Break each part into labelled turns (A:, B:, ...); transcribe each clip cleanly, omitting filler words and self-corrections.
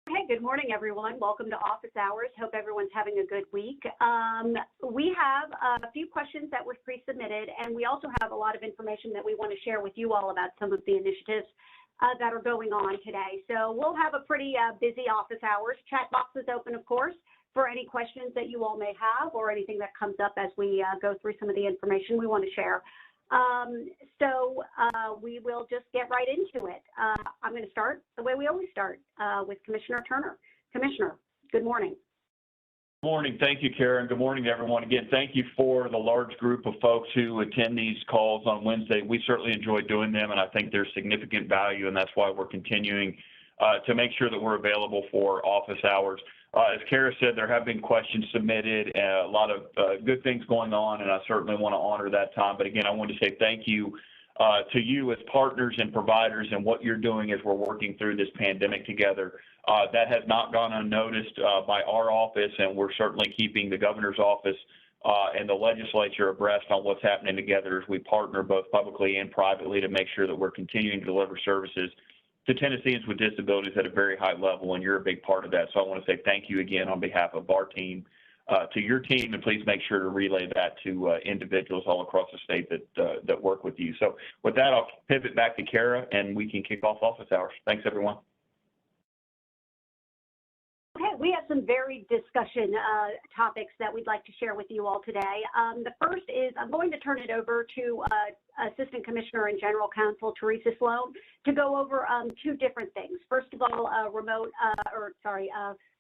A: Hey, good morning, everyone. Welcome to Office Hours. Hope everyone's having a good week. We have a few questions that were pre-submitted, and we also have a lot of information that we want to share with you all about some of the initiatives that are going on today. So we'll have a pretty busy Office Hours. Chat box is open, of course, for any questions that you all may have or anything that comes up as we go through some of the information we want to share. We will just get right into it. I'm going to start the way we always start with Commissioner Turner. Commissioner, good morning.
B: Good morning. Thank you, Karen. Good morning to everyone. Again, thank you for the large group of folks who attend these calls on Wednesday. We certainly enjoy doing them, and I think there's significant value, and that's why we're continuing to make sure that we're available for office hours. As Kara said, there have been questions submitted, a lot of good things going on, and I certainly want to honor that time. But again, I want to say thank you to you as partners and providers and what you're doing as we're working through this pandemic together. That has not gone unnoticed by our office, and we're certainly keeping the governor's office and the legislature abreast on what's happening together as we partner both publicly and privately to make sure that we're continuing to deliver services to Tennesseans with disabilities at a very high level, and you're a big part of that. So I want to say thank you again on behalf of our team to your team, and please make sure to relay that to individuals all across the state that work with you. So with that, I'll pivot back to Kara, and we can kick off office hours. Thanks, everyone.
A: Okay, we have some varied discussion topics that we'd like to share with you all today. The first is I'm going to turn it over to Assistant Commissioner and General Counsel Teresa Sloan to go over two different things. First of all,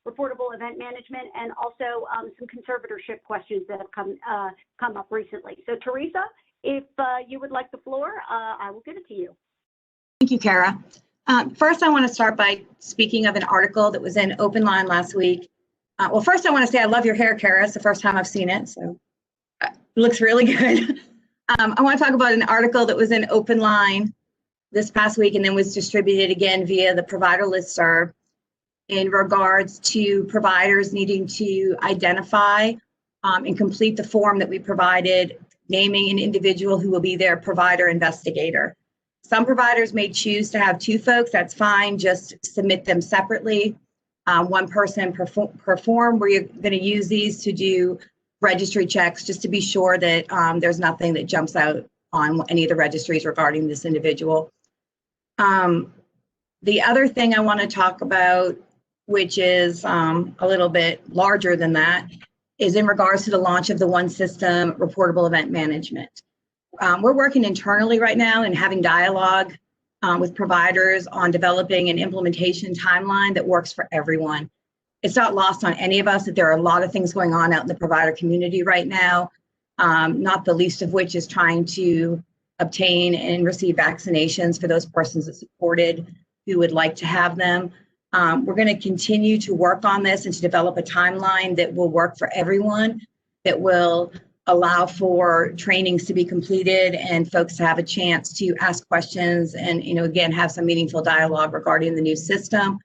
A: reportable event management, and also some conservatorship questions that have come up recently. So Teresa, if you would like the floor, I will give it to you.
C: Thank you, Kara. First, I want to start by speaking of an article that was in Open Line last week. Well, first, I want to say I love your hair, Kara. It's the first time I've seen it, so it looks really good. I want to talk about an article that was in Open Line this past week and then was distributed again via the provider listserv in regards to providers needing to identify and complete the form that we provided, naming an individual who will be their provider investigator. Some providers may choose to have two folks. That's fine. Just submit them separately. One person per form. We're going to use these to do registry checks just to be sure that there's nothing that jumps out on any of the registries regarding this individual. The other thing I want to talk about, which is a little bit larger than that, is in regards to the launch of the One System reportable event management. We're working internally right now and having dialogue with providers on developing an implementation timeline that works for everyone. It's not lost on any of us that there are a lot of things going on out in the provider community right now, not the least of which is trying to obtain and receive vaccinations for those persons that supported who would like to have them. We're going to continue to work on this and to develop a timeline that will work for everyone, that will allow for trainings to be completed and folks to have a chance to ask questions and, again, have some meaningful dialogue regarding the new system.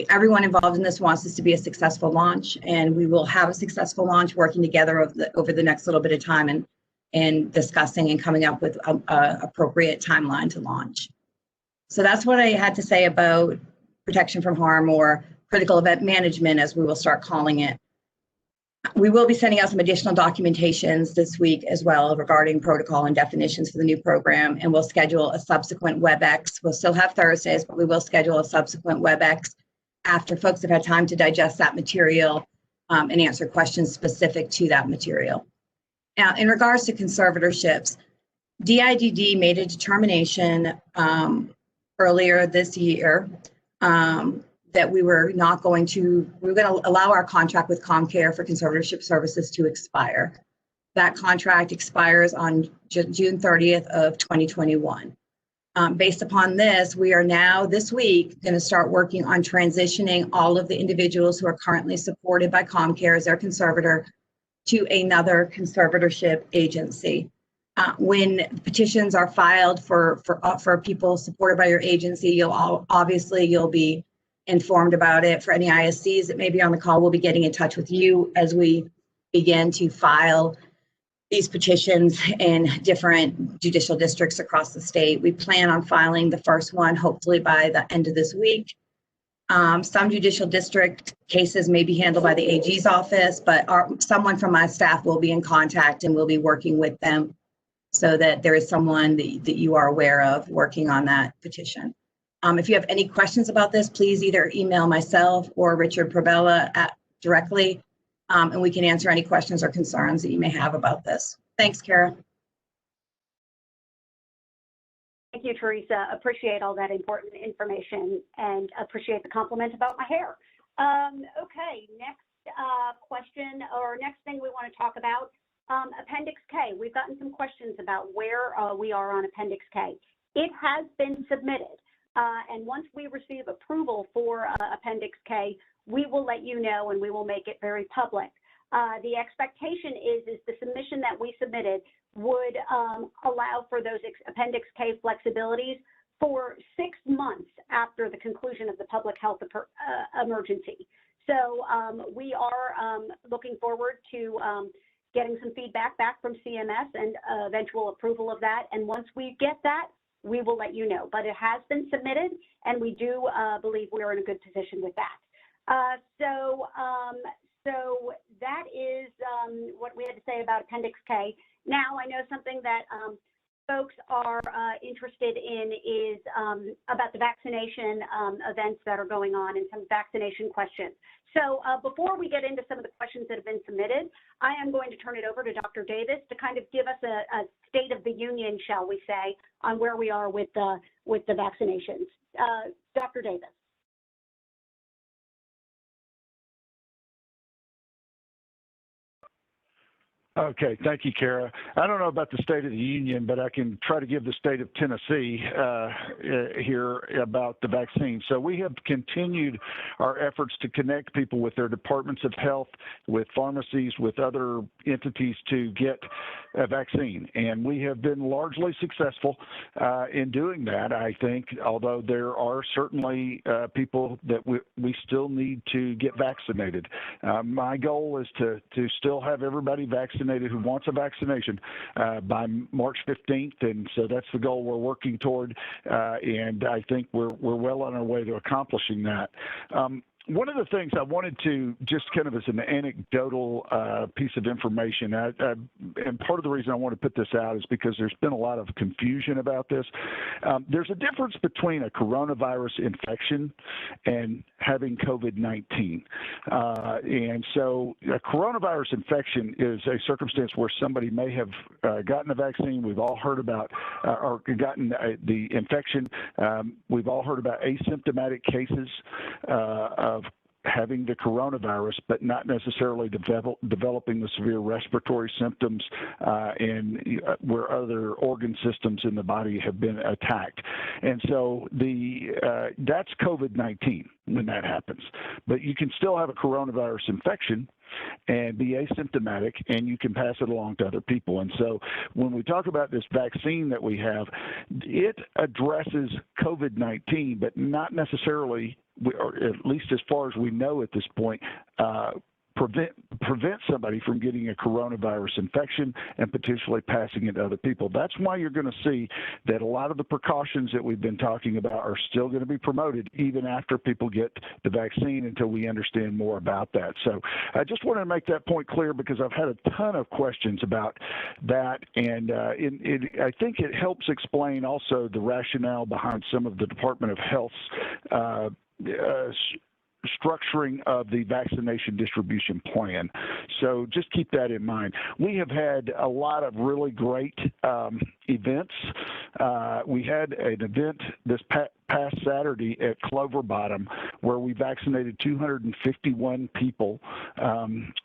C: Everyone involved in this wants this to be a successful launch, and we will have a successful launch working together over the next little bit of time and discussing and coming up with an appropriate timeline to launch. So that's what I had to say about protection from harm, or critical event management, as we will start calling it. We will be sending out some additional documentations this week as well regarding protocol and definitions for the new program, and we'll schedule a subsequent WebEx. We'll still have Thursdays, but we will schedule a subsequent WebEx after folks have had time to digest that material and answer questions specific to that material. Now, in regards to conservatorships, DIDD made a determination earlier this year that we were going to allow our contract with ComCare for conservatorship services to expire. That contract expires on June 30th of 2021. Based upon this, we are now this week going to start working on transitioning all of the individuals who are currently supported by ComCare as their conservator to another conservatorship agency. When petitions are filed for people supported by your agency, you'll be informed about it. For any ISCs that may be on the call, we'll be getting in touch with you as we begin to file these petitions in different judicial districts across the state. We plan on filing the first one hopefully by the end of this week. Some judicial district cases may be handled by the AG's office, but someone from my staff will be in contact and will be working with them so that there is someone that you are aware of working on that petition. If you have any questions about this, please either email myself or Richard Probella directly, and we can answer any questions or concerns that you may have about this. Thanks, Kara.
A: Thank you, Teresa. Appreciate all that important information and appreciate the compliment about my hair. Okay, next question or next thing we want to talk about, Appendix K. We've gotten some questions about where we are on Appendix K. It has been submitted, and once we receive approval for Appendix K, we will let you know and we will make it very public. The expectation is the submission that we submitted would allow for those Appendix K flexibilities for 6 months after the conclusion of the public health emergency. So we are looking forward to getting some feedback back from CMS and eventual approval of that. And once we get that, we will let you know. But it has been submitted, and we do believe we're in a good position with that. So that is what we had to say about Appendix K. Now, I know something that folks are interested in is about the vaccination events that are going on and some vaccination questions. So before we get into some of the questions that have been submitted, I am going to turn it over to Dr. Davis to kind of give us a state of the union, shall we say, on where we are with the vaccinations. Dr. Davis.
D: Okay, thank you, Kara. I don't know about the State of the Union, but I can try to give the state of Tennessee here about the vaccine. So we have continued our efforts to connect people with their departments of health, with pharmacies, with other entities to get a vaccine. And we have been largely successful in doing that, I think, although there are certainly people that we still need to get vaccinated. My goal is to still have everybody vaccinated who wants a vaccination by March 15th, and so that's the goal we're working toward, and I think we're well on our way to accomplishing that. One of the things I wanted to just kind of as an anecdotal piece of information, and part of the reason I want to put this out is because there's been a lot of confusion about this. There's a difference between a coronavirus infection and having COVID-19. And so a coronavirus infection is a circumstance where somebody may have gotten a vaccine. We've all heard about, or gotten the infection. We've all heard about asymptomatic cases of having the coronavirus, but not necessarily developing the severe respiratory symptoms and where other organ systems in the body have been attacked. And so that's COVID-19 when that happens. But you can still have a coronavirus infection and be asymptomatic, and you can pass it along to other people. And so when we talk about this vaccine that we have, it addresses COVID-19, but not necessarily, or at least as far as we know at this point, prevent somebody from getting a coronavirus infection and potentially passing it to other people. That's why you're going to see that a lot of the precautions that we've been talking about are still going to be promoted even after people get the vaccine until we understand more about that. So I just wanted to make that point clear because I've had a ton of questions about that, and I think it helps explain also the rationale behind some of the Department of Health's structuring of the vaccination distribution plan. So just keep that in mind. We have had a lot of really great events. We had an event this past Saturday at Clover Bottom where we vaccinated 251 people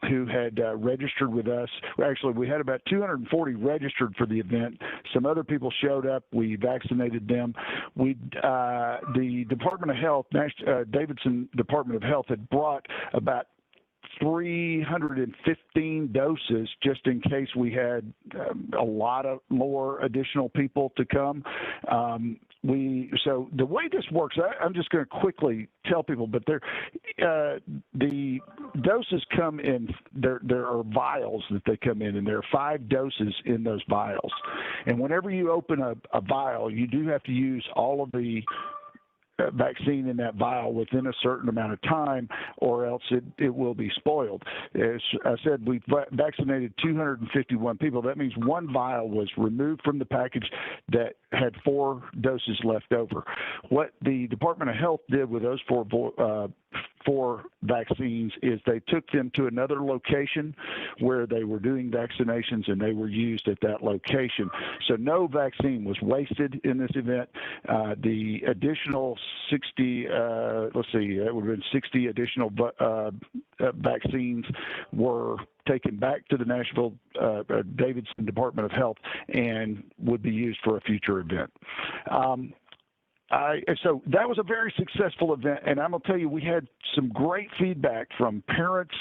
D: who had registered with us. Actually, we had about 240 registered for the event. Some other people showed up. We vaccinated them. The Department of Health, Davidson Department of Health, had brought about 315 doses just in case we had a lot of more additional people to come. So the way this works, I'm just going to quickly tell people, but the doses come in, there are vials that they come in, and there are 5 doses in those vials. And whenever you open a vial, you do have to use all of the vaccine in that vial within a certain amount of time, or else it will be spoiled. As I said, we vaccinated 251 people. That means one vial was removed from the package that had 4 doses left over. What the Department of Health did with those four vaccines is they took them to another location where they were doing vaccinations, and they were used at that location. So no vaccine was wasted in this event. The additional 60, it would have been 60 additional vaccines were taken back to the Nashville Davidson Department of Health and would be used for a future event. So that was a very successful event, and I'm going to tell you, we had some great feedback from parents,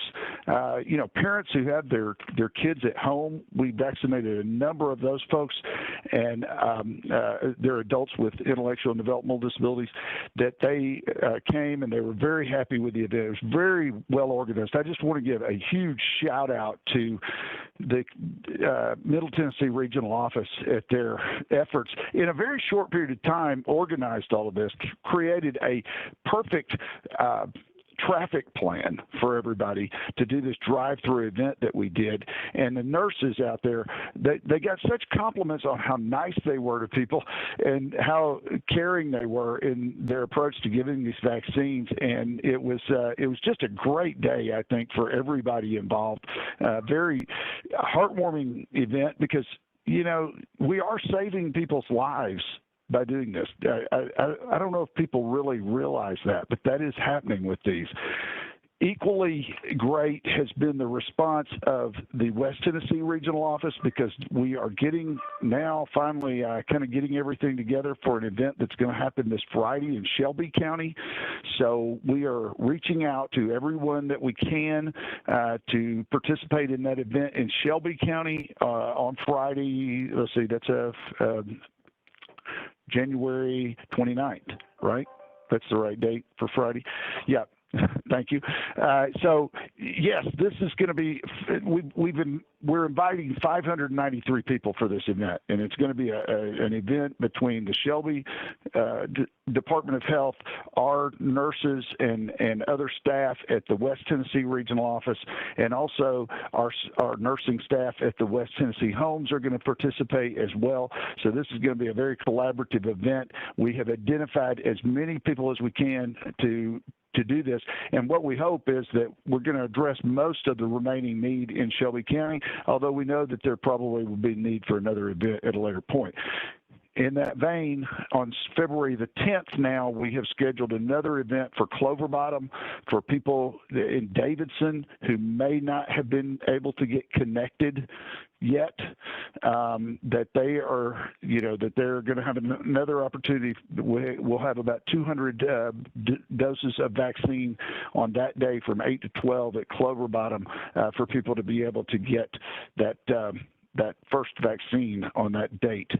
D: parents who have their kids at home. We vaccinated a number of those folks, and they're adults with intellectual and developmental disabilities, that they came and they were very happy with the event. It was very well organized. I just want to give a huge shout out to the Middle Tennessee Regional Office at their efforts in a very short period of time, organized all of this, created a perfect traffic plan for everybody to do this drive-through event that we did. And the nurses out there, they got such compliments on how nice they were to people and how caring they were in their approach to giving these vaccines. And it was just a great day, I think, for everybody involved. Very heartwarming event because, we are saving people's lives by doing this. I don't know if people really realize that, but that is happening with these. Equally great has been the response of the West Tennessee Regional Office, because we are getting now finally kind of getting everything together for an event that's going to happen this Friday in Shelby County. So we are reaching out to everyone that we can to participate in that event in Shelby County on Friday. Let's see, that's January 29th, right? That's the right date for Friday. Yeah. Thank you. So yes, this is going to be. We're inviting 593 people for this event, and it's going to be an event between the Shelby Department of Health, our nurses, and other staff at the West Tennessee Regional Office, and also our nursing staff at the West Tennessee Homes are going to participate as well. So this is going to be a very collaborative event. We have identified as many people as we can to do this. And what we hope is that we're going to address most of the remaining need in Shelby County, although we know that there probably will be need for another event at a later point. In that vein, on February the 10th now, we have scheduled another event for Clover Bottom for people in Davidson who may not have been able to get connected yet, that they are, that they're going to have another opportunity. We'll have about 200 doses of vaccine on that day from 8 to 12 at Clover Bottom for people to be able to get that first vaccine on that date.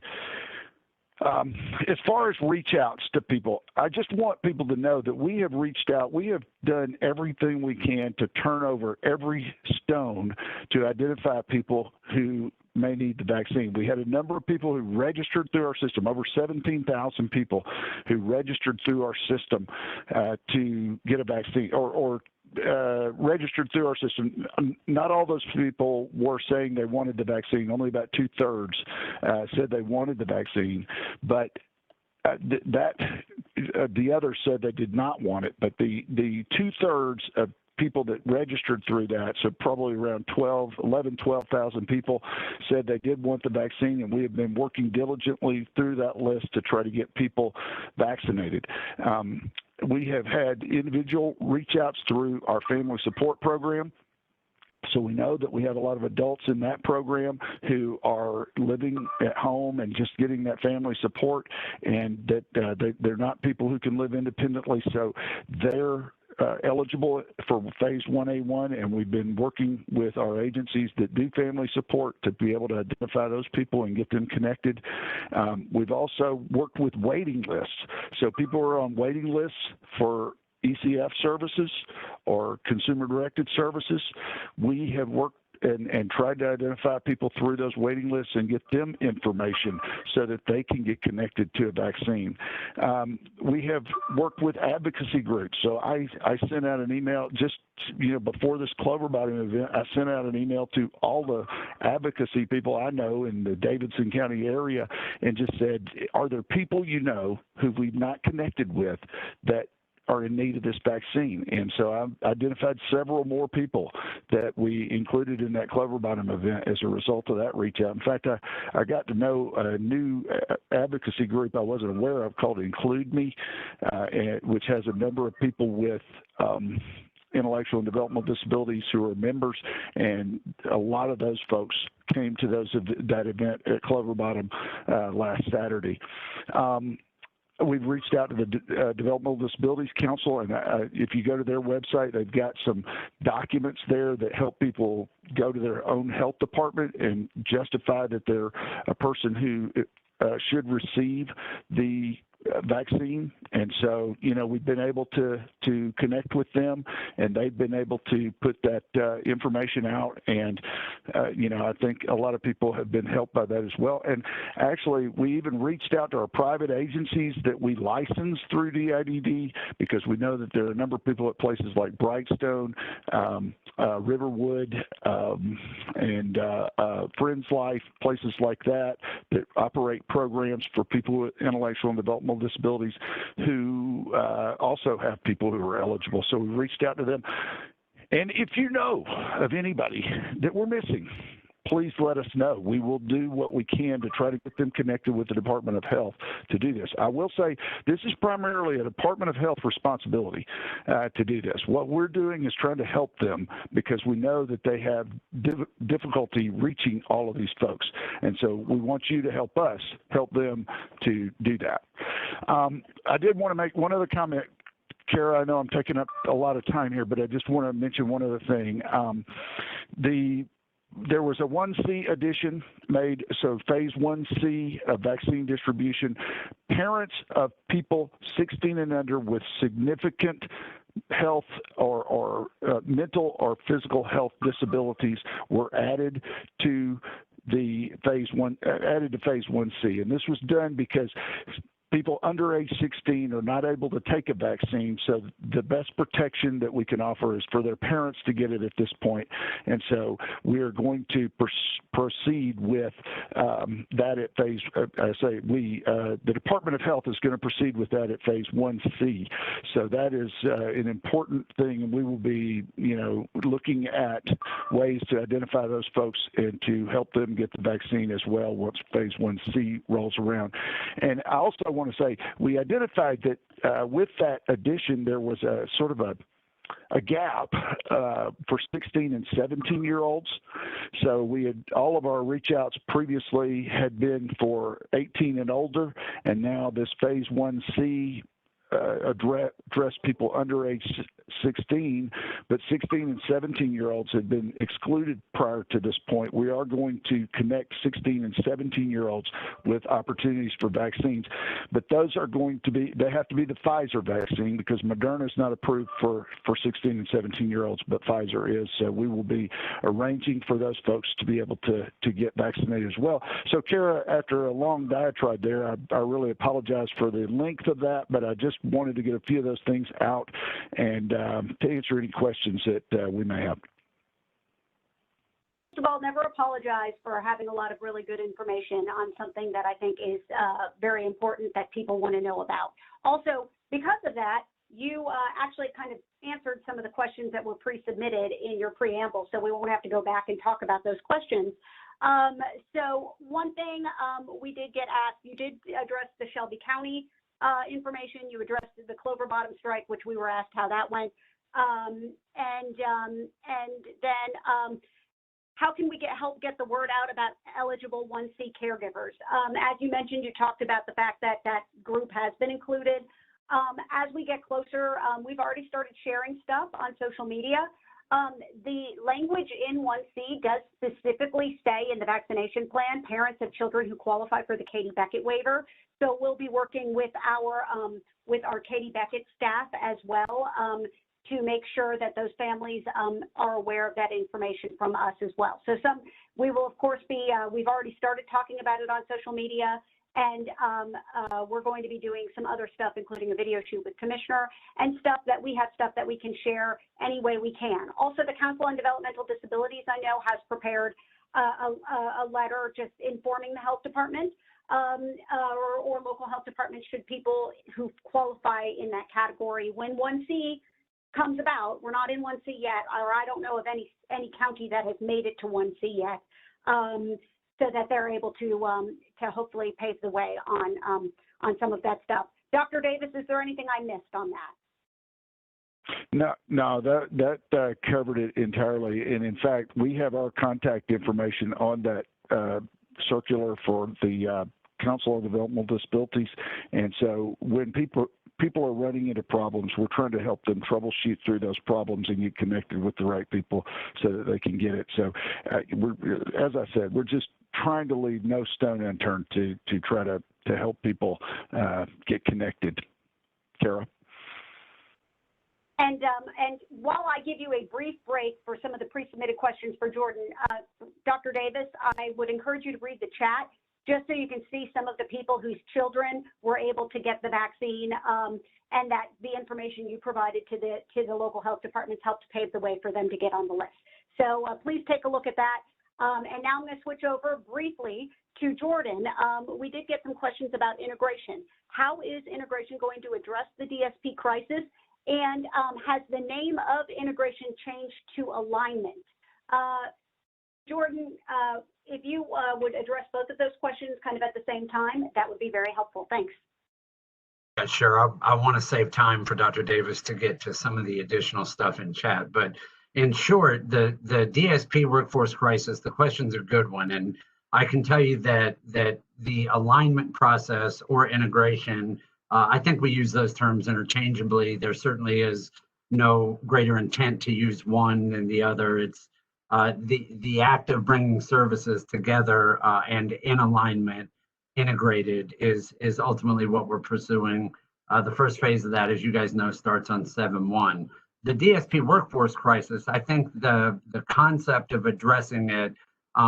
D: As far as reach outs to people, I just want people to know that we have reached out. We have done everything we can to turn over every stone to identify people who may need the vaccine. We had a number of people who registered through our system, over 17,000 people who registered through our system to get a vaccine or registered through our system. Not all those people were saying they wanted the vaccine. Only about 2/3 said they wanted the vaccine, but the others said they did not want it. But the 2/3 of people that registered through that, so probably around 12,000 people said they did want the vaccine, and we have been working diligently through that list to try to get people vaccinated. We have had individual reach outs through our family support program. So we know that we have a lot of adults in that program who are living at home and just getting that family support, and that they're not people who can live independently. So they're eligible for phase 1A1, and we've been working with our agencies that do family support to be able to identify those people and get them connected. We've also worked with waiting lists. So people are on waiting lists for ECF services or consumer-directed services. We have worked and tried to identify people through those waiting lists and get them information so that they can get connected to a vaccine. We have worked with advocacy groups. So I sent out an email just before this Clover Bottom event. I sent out an email to all the advocacy people I know in the Davidson County area and just said, are there people who we've not connected with that are in need of this vaccine? And so I identified several more people that we included in that Clover Bottom event as a result of that reach out. In fact, I got to know a new advocacy group I wasn't aware of called Include Me, which has a number of people with intellectual and developmental disabilities who are members, and a lot of those folks came to that event at Clover Bottom last Saturday. We've reached out to the Developmental Disabilities Council, and if you go to their website, they've got some documents there that help people go to their own health department and justify that they're a person who should receive the vaccine. And so, we've been able to connect with them, and they've been able to put that information out. And, I think a lot of people have been helped by that as well. And actually, we even reached out to our private agencies that we license through DIDD, because we know that there are a number of people at places like Brightstone, Riverwood, and Friends Life, places like that operate programs for people with intellectual and developmental disabilities who also have people who are eligible. So we reached out to them. And if you know of anybody that we're missing, please let us know. We will do what we can to try to get them connected with the Department of Health to do this. I will say this is primarily a Department of Health responsibility to do this. What we're doing is trying to help them because we know that they have difficulty reaching all of these folks. And so we want you to help us help them to do that. I did want to make one other comment. Kara, I know I'm taking up a lot of time here, but I just want to mention one other thing. There was a 1C addition made, so phase 1C of vaccine distribution. Parents of people 16 and under with significant health or mental or physical health disabilities were added to phase 1C. And this was done because people under age 16 are not able to take a vaccine, so the best protection that we can offer is for their parents to get it at this point. And so we are going to proceed with that at phase, the Department of Health is going to proceed with that at phase 1C. So that is an important thing, and we will be, looking at ways to identify those folks and to help them get the vaccine as well once phase 1C rolls around. And I also want to say we identified that with that addition there was a sort of a gap for 16 and 17-year-olds. So we had all of our reach outs previously had been for 18 and older, and now this phase 1C address people under age 16, but 16 and 17-year-olds had been excluded prior to this point. We are going to connect 16 and 17-year-olds with opportunities for vaccines, but those are going to be, they have to be the Pfizer vaccine because Moderna is not approved for 16 and 17-year-olds, but Pfizer is. So we will be arranging for those folks to be able to get vaccinated as well. So Kara, after a long diatribe there, I really apologize for the length of that, but I just wanted to get a few of those things out and to answer any questions that we may have.
A: First of all, never apologize for having a lot of really good information on something that I think is very important that people want to know about. Also, because of that, you actually kind of answered some of the questions that were pre-submitted in your preamble, so we won't have to go back and talk about those questions. So one thing we did get asked, you did address the Shelby County information, you addressed the Clover Bottom strike, which we were asked how that went, and then how can we help get the word out about eligible 1C caregivers? As you mentioned, you talked about the fact that that group has been included. As we get closer, we've already started sharing stuff on social media. The language in 1C does specifically say in the vaccination plan, parents of children who qualify for the Katie Beckett waiver. So we'll be working with our Katie Beckett staff as well to make sure that those families are aware of that information from us as well. So we will of course be, we've already started talking about it on social media, and we're going to be doing some other stuff, including a video shoot with Commissioner and stuff that we can share any way we can. Also, the Council on Developmental Disabilities, I know, has prepared a letter just informing the health department or local health department should people who qualify in that category. When 1C comes about, we're not in 1C yet, or I don't know of any county that has made it to 1C yet, so that they're able to hopefully pave the way on some of that stuff. Dr. Davis, is there anything I missed on that?
D: No, that covered it entirely. And in fact, we have our contact information on that circular for the Council on Developmental Disabilities. And so when people are running into problems, we're trying to help them troubleshoot through those problems and get connected with the right people so that they can get it. So as I said, we're just trying to leave no stone unturned to try to help people get connected. Kara?
A: And while I give you a brief break for some of the pre-submitted questions for Jordan, Dr. Davis, I would encourage you to read the chat just so you can see some of the people whose children were able to get the vaccine, and that the information you provided to the local health departments helped pave the way for them to get on the list. So please take a look at that. And now I'm going to switch over briefly to Jordan. We did get some questions about integration. How is integration going to address the DSP crisis? And has the name of integration changed to alignment? Jordan, if you would address both of those questions kind of at the same time, that would be very helpful. Thanks.
E: Yeah, sure. I want to save time for Dr. Davis to get to some of the additional stuff in chat. But in short, the DSP workforce crisis, the question's a good one. And I can tell you that the alignment process or integration, I think we use those terms interchangeably. There certainly is no greater intent to use one than the other. It's the act of bringing services together and in alignment, integrated, is ultimately what we're pursuing. The first phase of that, as you guys know, starts on 7/1. The DSP workforce crisis, I think the concept of addressing it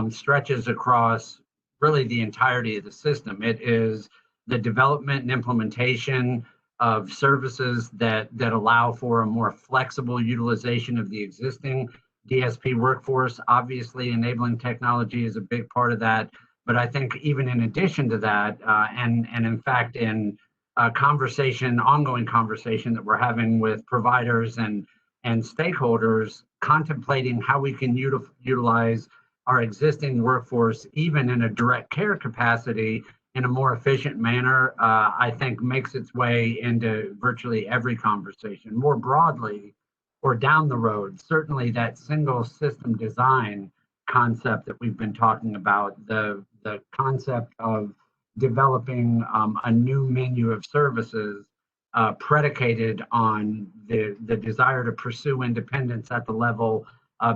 E: stretches across really the entirety of the system. It is the development and implementation of services that allow for a more flexible utilization of the existing DSP workforce. Obviously, enabling technology is a big part of that. But I think even in addition to that, and in fact, in ongoing conversation that we're having with providers and stakeholders, contemplating how we can utilize our existing workforce, even in a direct care capacity, in a more efficient manner, I think makes its way into virtually every conversation. More broadly, or down the road, certainly that single system design concept that we've been talking about, the concept of developing a new menu of services predicated on the desire to pursue independence at the level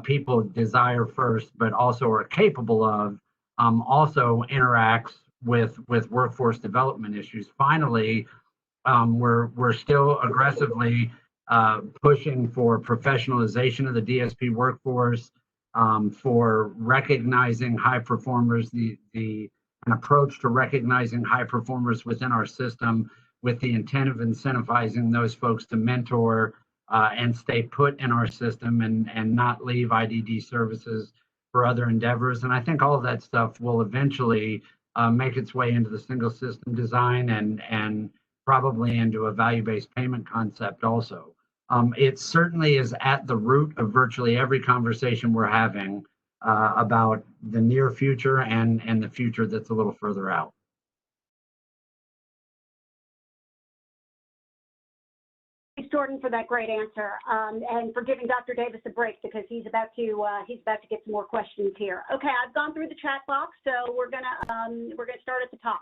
E: people desire first, but also are capable of, also interacts with workforce development issues. Finally, we're still aggressively pushing for professionalization of the DSP workforce, for recognizing high performers, an approach to recognizing high performers within our system with the intent of incentivizing those folks to mentor and stay put in our system and not leave IDD services for other endeavors. And I think all of that stuff will eventually make its way into the single system design and probably into a value-based payment concept also. It certainly is at the root of virtually every conversation we're having about the near future and the future that's a little further out.
A: Thanks, Jordan, for that great answer, and for giving Dr. Davis a break because he's about to get some more questions here. Okay, I've gone through the chat box, so we're gonna start at the top.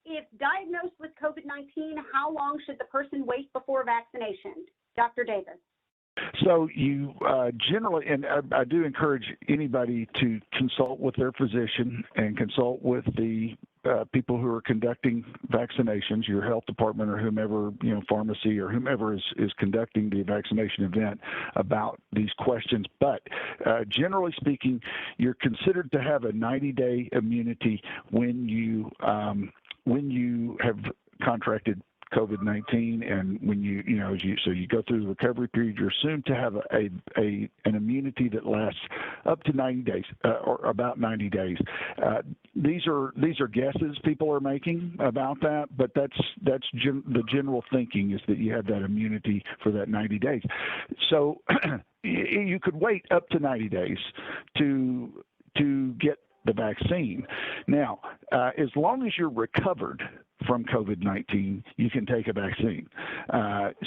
A: If diagnosed with COVID-19, how long should the person wait before vaccination? Dr. Davis.
D: So you generally, and I do encourage anybody to consult with their physician and consult with the people who are conducting vaccinations, your health department or whomever, pharmacy or whomever is conducting the vaccination event about these questions. But generally speaking, you're considered to have a 90-day immunity when you have contracted COVID-19, and when you go through the recovery period, you're assumed to have an immunity that lasts up to 90 days, or about 90 days. These are guesses people are making about that, but that's the general thinking is that you have that immunity for that 90 days. So you could wait up to 90 days to get the vaccine. Now, as long as you're recovered from COVID-19, you can take a vaccine.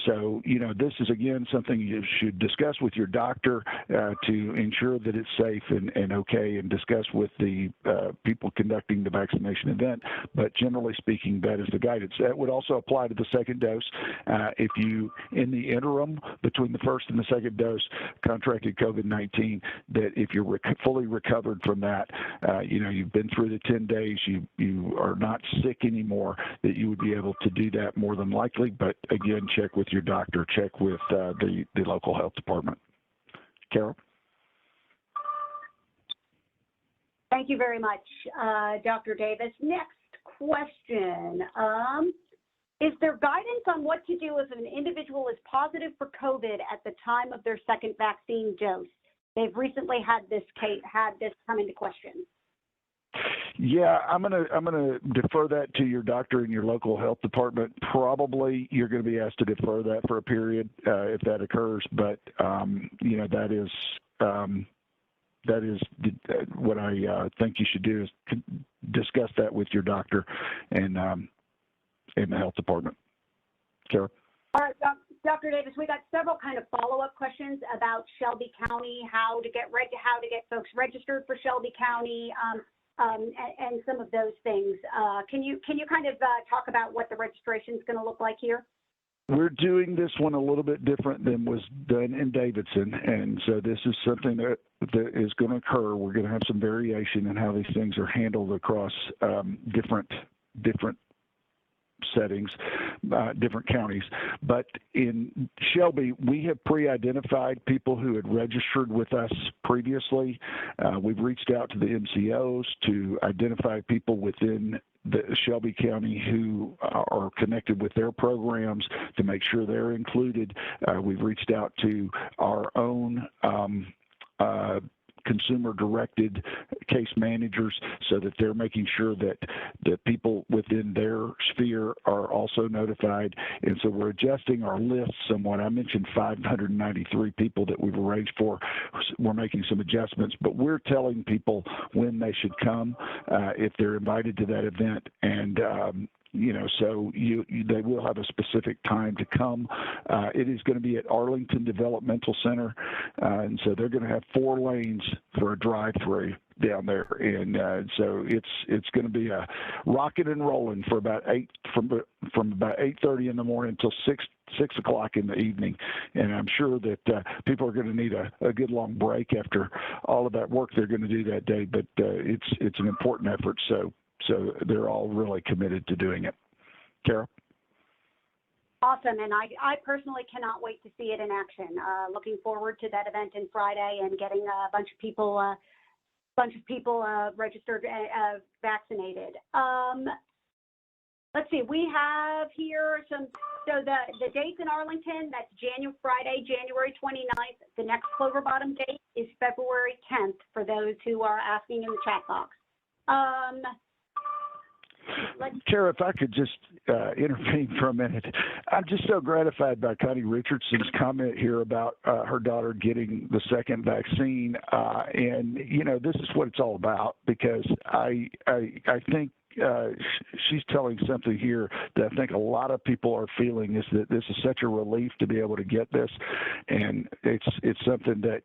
D: So, this is, again, something you should discuss with your doctor to ensure that it's safe and okay, and discuss with the people conducting the vaccination event. But generally speaking, that is the guidance. That would also apply to the second dose. If you, in the interim between the first and the second dose, contracted COVID-19, that if you're fully recovered from that, you've been through the 10 days, you are not sick anymore, that you would be able to do that more than likely. But again, check with your doctor, check with the local health department. Carol?
A: Thank you very much, Dr. Davis. Next question. Is there guidance on what to do if an individual is positive for COVID at the time of their second vaccine dose? They've recently had this come into question.
D: Yeah, I'm gonna defer that to your doctor and your local health department. Probably you're going to be asked to defer that for a period if that occurs. But that is what I think you should do is discuss that with your doctor and the health department. Sarah. All right,
A: Dr. Davis, we got several kind of follow-up questions about Shelby County, how to get folks registered for Shelby County. And some of those things. Can you kind of talk about what the registration is going to look like here?
D: We're doing this one a little bit different than was done in Davidson, and so this is something that is going to occur. We're going to have some variation in how these things are handled across different settings, different counties. But in Shelby, we have pre-identified people who had registered with us previously. We've reached out to the MCOs to identify people within the Shelby County who are connected with their programs to make sure they're included. We've reached out to our own consumer-directed case managers so that they're making sure that the people within their sphere are also notified. And so we're adjusting our list somewhat. I mentioned 593 people that we've arranged for. We're making some adjustments, but we're telling people when they should come if they're invited to that event. And so they will have a specific time to come. It is going to be at Arlington Developmental Center, and so they're going to have 4 lanes for a drive-through down there, and so it's going to be a rocking and rolling for about from about 8:30 in the morning until 6 o'clock in the evening. And I'm sure that people are going to need a good long break after all of that work they're going to do that day. But it's an important effort, so they're all really committed to doing it. Carol?
A: Awesome, and I personally cannot wait to see it in action. Looking forward to that event on Friday and getting a bunch of people registered, vaccinated. Let's see, we have here so the dates in Arlington, that's Friday, January 29th. The next Clover Bottom date is February 10th for those who are asking in the chat box.
D: Tara, if I could just intervene for a minute. I'm just so gratified by Connie Richardson's comment here about her daughter getting the second vaccine. And, this is what it's all about, because I think she's telling something here that I think a lot of people are feeling, is that this is such a relief to be able to get this. And it's something that,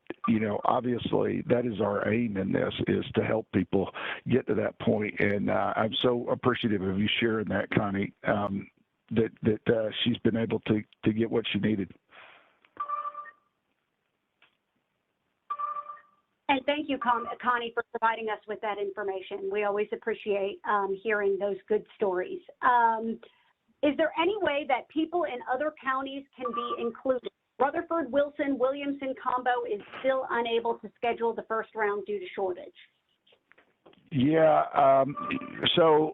D: obviously that is our aim in this, is to help people get to that point. And I'm so appreciative of you sharing that, Connie, that she's been able to get what she needed.
A: And thank you, Connie, for providing us with that information. We always appreciate hearing those good stories. Is there any way that people in other counties can be included? Rutherford, Wilson, Williamson combo is still unable to schedule the first round due to shortage.
D: Yeah, so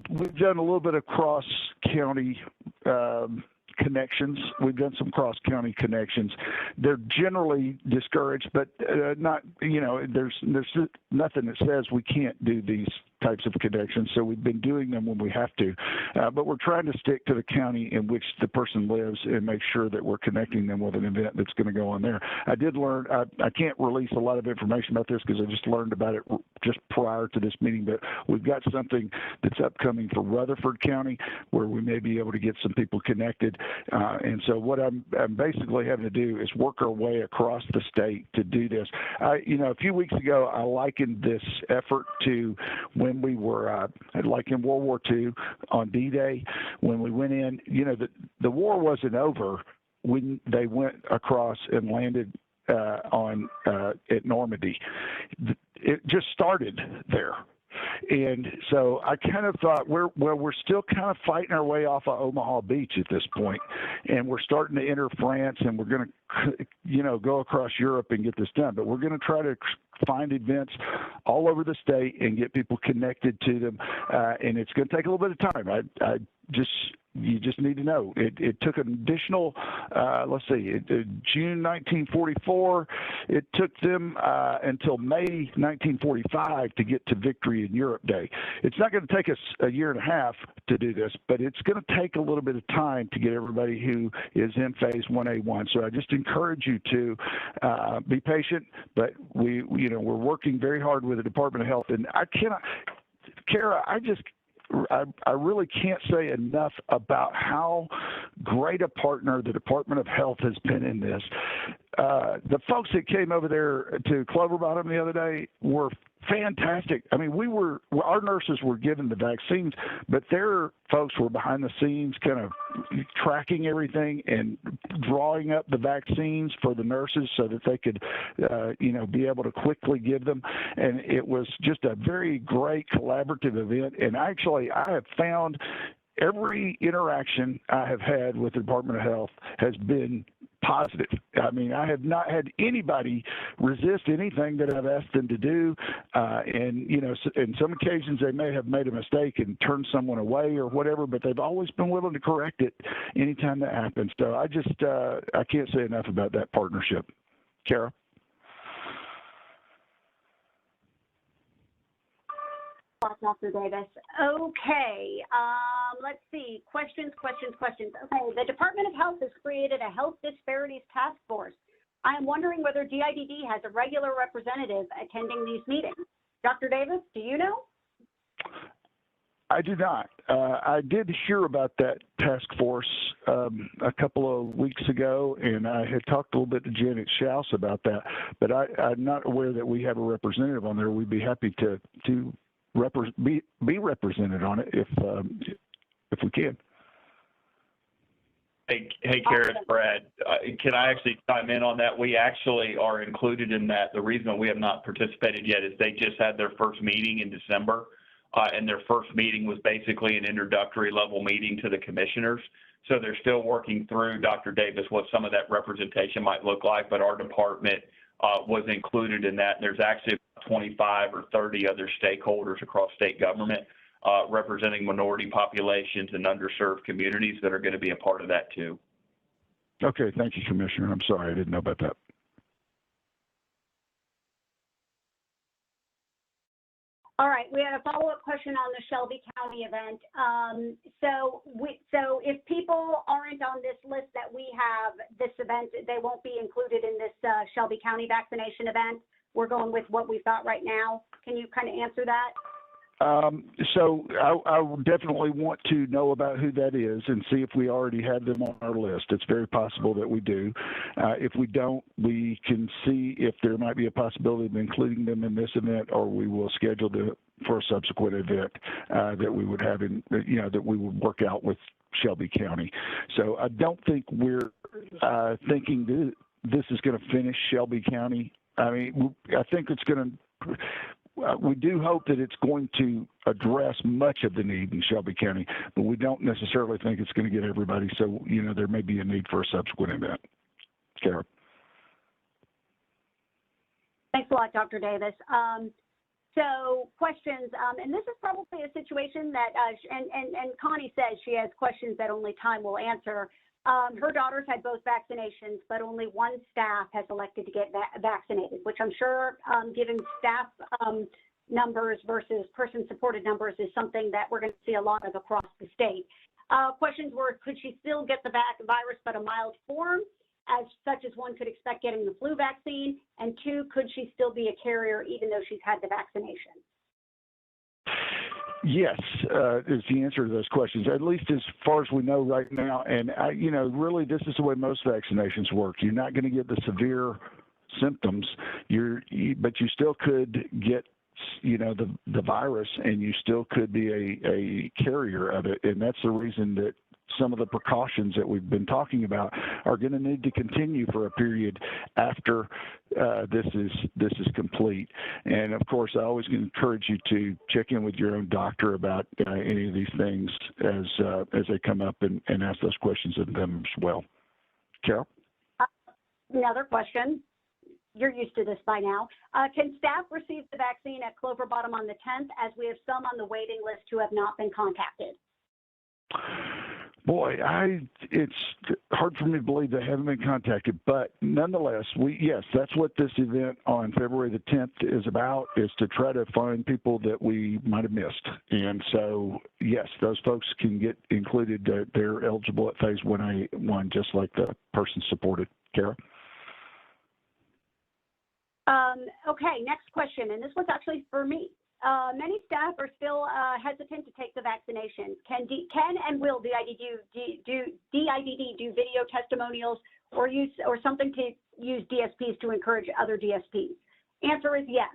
D: we've done a little bit of cross-county connections. We've done some cross-county connections. They're generally discouraged, but not, you know, there's nothing that says we can't do these types of connections. So we've been doing them when we have to, but we're trying to stick to the county in which the person lives and make sure that we're connecting them with an event that's going to go on there. I did learn, I can't release a lot of information about this because I just learned about it just prior to this meeting, but we've got something that's upcoming for Rutherford County where we may be able to get some people connected. And so what I'm basically having to do is work our way across the state to do this. You know, a few weeks ago, I likened this effort to when we were like in World War II on D-Day, when we went in, you know, the war wasn't over when they went across and landed at Normandy. It just started there. And so I kind of thought we're still kind of fighting our way off of Omaha Beach at this point, and we're starting to enter France, and we're going to, you know, go across Europe and get this done. But we're going to try to find events all over the state and get people connected to them, and it's going to take a little bit of time. You just need to know. It took an additional, let's see, June 1944. It took them until May 1945 to get to Victory in Europe Day. It's not going to take us a year and a half to do this, but it's going to take a little bit of time to get everybody who is in phase 1A1. So I just encourage you to be patient, but we're working very hard with the Department of Health, and Kara, I really can't say enough about how great a partner the Department of Health has been in this. The folks that came over there to Clover Bottom the other day were fantastic. I mean, our nurses were given the vaccines, but their folks were behind the scenes kind of tracking everything and drawing up the vaccines for the nurses so that they could, be able to quickly give them. And it was just a very great collaborative event. And actually, I have found every interaction I have had with the Department of Health has been positive. I mean, I have not had anybody resist anything that I've asked them to do. And, in some occasions they may have made a mistake and turned someone away or whatever, but they've always been willing to correct it anytime that happens. So I can't say enough about that partnership. Kara?
A: Dr. Davis. Okay, let's see. Questions. Okay, the Department of Health has created a health disparities task force. I am wondering whether DIDD has a regular representative attending these meetings. Dr. Davis, do you know?
D: I do not. I did hear about that task force a couple of weeks ago, and I had talked a little bit to Janet Schaus about that, but I'm not aware that we have a representative on there. We'd be happy to be represented on it if we can.
B: Hey, Kara, it's Brad. Can I actually chime in on that? We actually are included in that. The reason we have not participated yet is they just had their first meeting in December, and their first meeting was basically an introductory level meeting to the commissioners. So they're still working through, Dr. Davis, what some of that representation might look like, but our department was included in that. There's actually 25 or 30 other stakeholders across state government representing minority populations and underserved communities that are going to be a part of that too.
D: Okay, thank you, Commissioner. I'm sorry, I didn't know about that.
A: All right, we had a follow-up question on the Shelby County event. So if people aren't on this list that we have, this event, they won't be included in this Shelby County vaccination event. We're going with what we've got right now. Can you kind of answer that?
D: So I definitely want to know about who that is and see if we already have them on our list. It's very possible that we do. If we don't, we can see if there might be a possibility of including them in this event, or we will schedule for a subsequent event that we would have that we would work out with Shelby County. So I don't think we're thinking this is going to finish Shelby County I mean, I think it's going to. We do hope that it's going to address much of the need in Shelby County, but we don't necessarily think it's going to get everybody. So, there may be a need for a subsequent event. Kara.
A: Thanks a lot, Dr. Davis. So questions, and this is probably a situation that, and Connie says she has questions that only time will answer. Her daughters had both vaccinations, but only one staff has elected to get vaccinated, which I'm sure, given staff numbers versus person-supported numbers, is something that we're going to see a lot of across the state. Questions were, could she still get the virus but a mild form, as such as one could expect getting the flu vaccine? And two, could she still be a carrier even though she's had the vaccination?
D: Yes, is the answer to those questions, at least as far as we know right now. And, really, this is the way most vaccinations work. You're not going to get the severe symptoms, but you still could get, the virus, and you still could be a carrier of it. And that's the reason that some of the precautions that we've been talking about are going to need to continue for a period after this is complete. And of course, I always encourage you to check in with your own doctor about any of these things as they come up, and ask those questions of them as well. Carol?
A: Another question. You're used to this by now. Can staff receive the vaccine at Clover Bottom on the 10th, as we have some on the waiting list who have not been contacted?
D: Boy, it's hard for me to believe they haven't been contacted, but nonetheless, yes, that's what this event on February the 10th is about, is to try to find people that we might have missed. And so, yes, those folks can get included. They're eligible at phase 1A1, just like the person supported. Kara?
A: Okay, next question, and this one's actually for me. Many staff are still hesitant to take the vaccination. Can and will DIDD do video testimonials or something to use DSPs to encourage other DSPs? Answer is yes.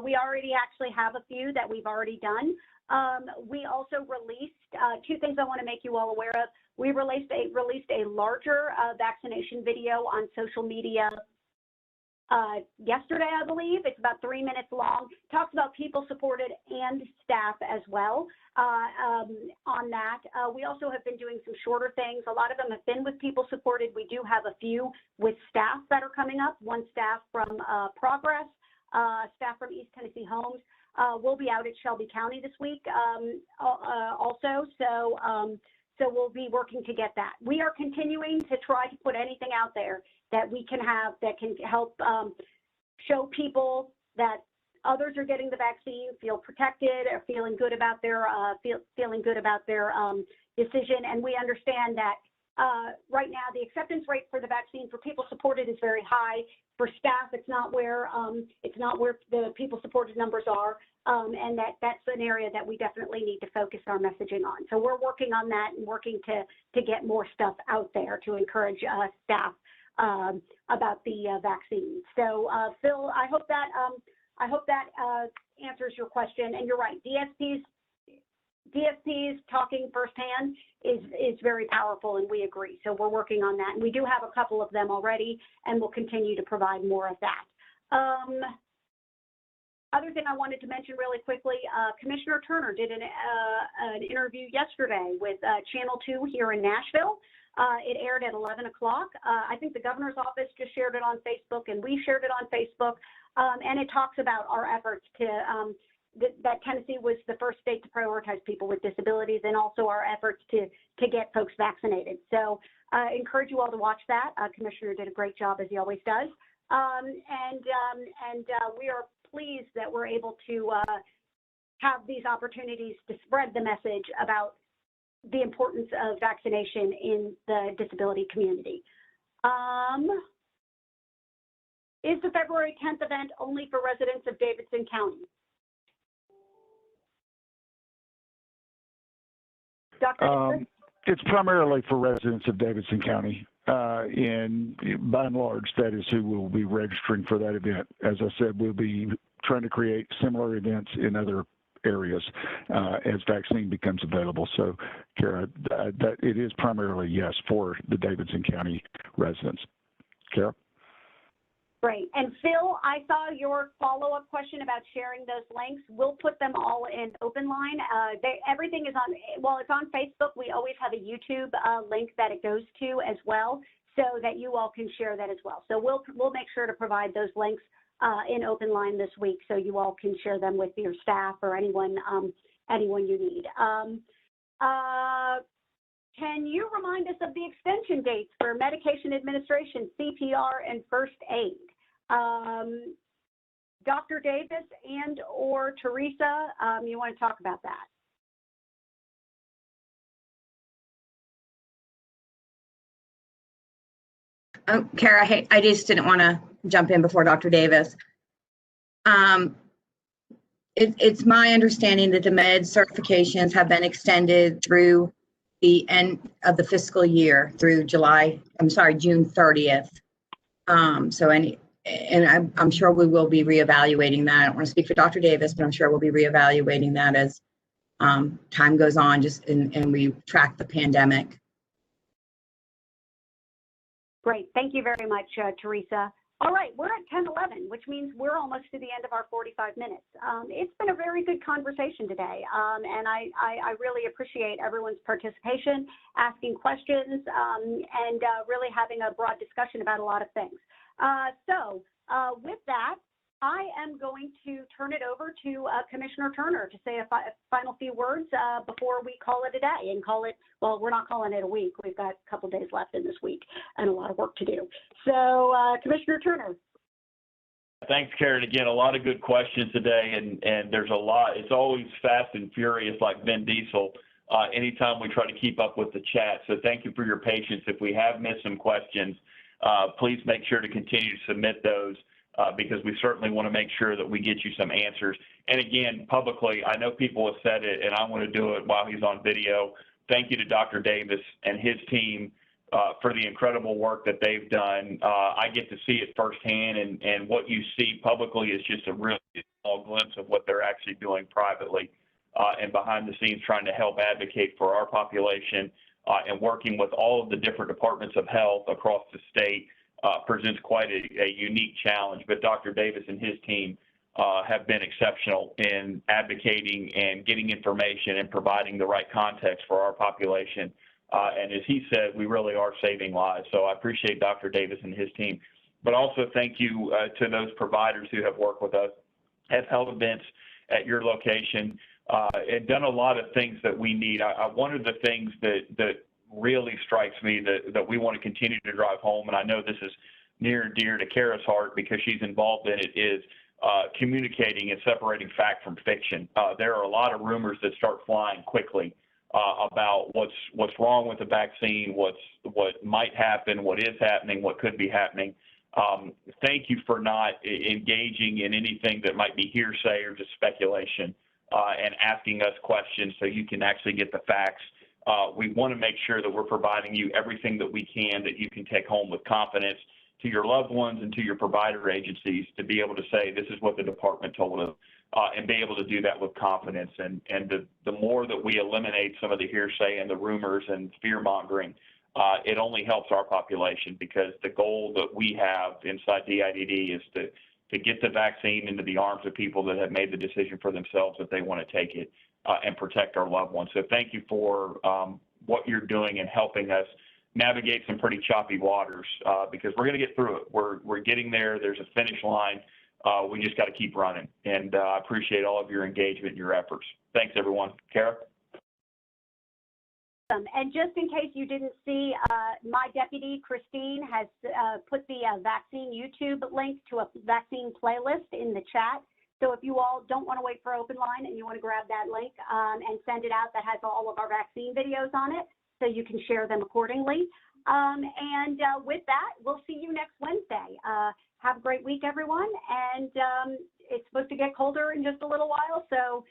A: We already actually have a few that we've already done. We also released two things I want to make you all aware of. We released a larger vaccination video on social media yesterday, I believe. It's about 3 minutes long. Talks about people supported and staff as well on that. We also have been doing some shorter things. A lot of them have been with people supported. We do have a few with staff that are coming up. One staff from Progress, staff from East Tennessee Homes. We'll be out at Shelby County this week also. So we'll be working to get that. We are continuing to try to put anything out there that we can have that can help show people that others are getting the vaccine, feel protected, or feeling good about their decision. And we understand that right now the acceptance rate for the vaccine for people supported is very high. For staff, it's not where the people supported numbers are. And that's an area that we definitely need to focus our messaging on. So we're working on that and working to get more stuff out there to encourage staff about the vaccine. So Phil, I hope that answers your question. And you're right, DSPs talking firsthand is very powerful, and we agree. So we're working on that, and we do have a couple of them already, and we'll continue to provide more of that. Other thing I wanted to mention really quickly, Commissioner Turner did an interview yesterday with Channel 2 here in Nashville. It aired at 11 o'clock. I think the governor's office just shared it on Facebook, and we shared it on Facebook. And it talks about our efforts to, that Tennessee was the first state to prioritize people with disabilities, and also our efforts to get folks vaccinated. So I encourage you all to watch that. Commissioner did a great job, as he always does. We are pleased that we're able to have these opportunities to spread the message about the importance of vaccination in the disability community. Is the February 10th event only for residents of Davidson County? Dr.
D: It's primarily for residents of Davidson County. And by and large, that is who will be registering for that event. As I said, we'll be trying to create similar events in other areas as vaccine becomes available. So, Kara, that it is primarily, yes, for the Davidson County residents. Kara?
A: Great. And Phil, I saw your follow-up question about sharing those links. We'll put them all in open line. Everything is on, well, it's on Facebook. We always have a YouTube link that it goes to as well, so that you all can share that as well. So we'll make sure to provide those links in open line this week, so you all can share them with your staff or anyone you need. Can you remind us of the extension dates for medication administration, CPR, and first aid? Dr. Davis and or Teresa, you want to talk about that?
C: Kara, hey, I just didn't want to jump in before Dr. Davis. It's my understanding that the med certifications have been extended through the end of the fiscal year, through June 30th. I'm sure we will be reevaluating that. I don't want to speak for Dr. Davis, but I'm sure we'll be reevaluating that as time goes on, and we track the pandemic.
A: Great. Thank you very much, Teresa. All right, we're at 10:11, which means we're almost to the end of our 45 minutes. It's been a very good conversation today, and I really appreciate everyone's participation, asking questions, and really having a broad discussion about a lot of things. With that, I am going to turn it over to Commissioner Turner to say a final few words before we call it a day and call it, well, we're not calling it a week. We've got a couple days left in this week and a lot of work to do. So Commissioner Turner.
B: Thanks, Karen. Again, a lot of good questions today, and there's a lot. It's always fast and furious like Vin Diesel anytime we try to keep up with the chat. So thank you for your patience. If we have missed some questions, please make sure to continue to submit those. Because we certainly want to make sure that we get you some answers. And again, publicly, I know people have said it, and I want to do it while he's on video. Thank you to Dr. Davis and his team for the incredible work that they've done. I get to see it firsthand, and what you see publicly is just a really small glimpse of what they're actually doing privately and behind the scenes, trying to help advocate for our population and working with all of the different departments of health across the state. Presents quite a unique challenge, but Dr. Davis and his team have been exceptional in advocating and getting information and providing the right context for our population. And as he said, we really are saving lives. So I appreciate Dr. Davis and his team, but also thank you to those providers who have worked with us, have held events at your location, and done a lot of things that we need. One of the things that really strikes me that we want to continue to drive home, and I know this is near and dear to Kara's heart because she's involved in it, is communicating and separating fact from fiction. There are a lot of rumors that start flying quickly about what's wrong with the vaccine, what might happen, what is happening, what could be happening. Thank you for not engaging in anything that might be hearsay or just speculation and asking us questions so you can actually get the facts. We want to make sure that we're providing you everything that we can that you can take home with confidence to your loved ones and to your provider agencies to be able to say, this is what the department told us, and be able to do that with confidence. And the more that we eliminate some of the hearsay and the rumors and fear mongering, it only helps our population, because the goal that we have inside DIDD is to get the vaccine into the arms of people that have made the decision for themselves that they want to take it. And protect our loved ones. So thank you for what you're doing and helping us navigate some pretty choppy waters, because we're going to get through it. We're getting there. There's a finish line. We just got to keep running. And I appreciate all of your engagement and your efforts. Thanks, everyone. Kara?
A: And just in case you didn't see, my deputy, Christine, has put the vaccine YouTube link to a vaccine playlist in the chat. So if you all don't want to wait for open line and you want to grab that link and send it out, that has all of our vaccine videos on it, so you can share them accordingly. With that, we'll see you next Wednesday. Have a great week, everyone. And it's supposed to get colder in just a little while, so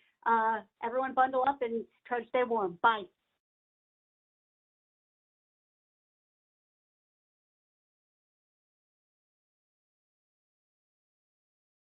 A: everyone bundle up and try to stay warm. Bye.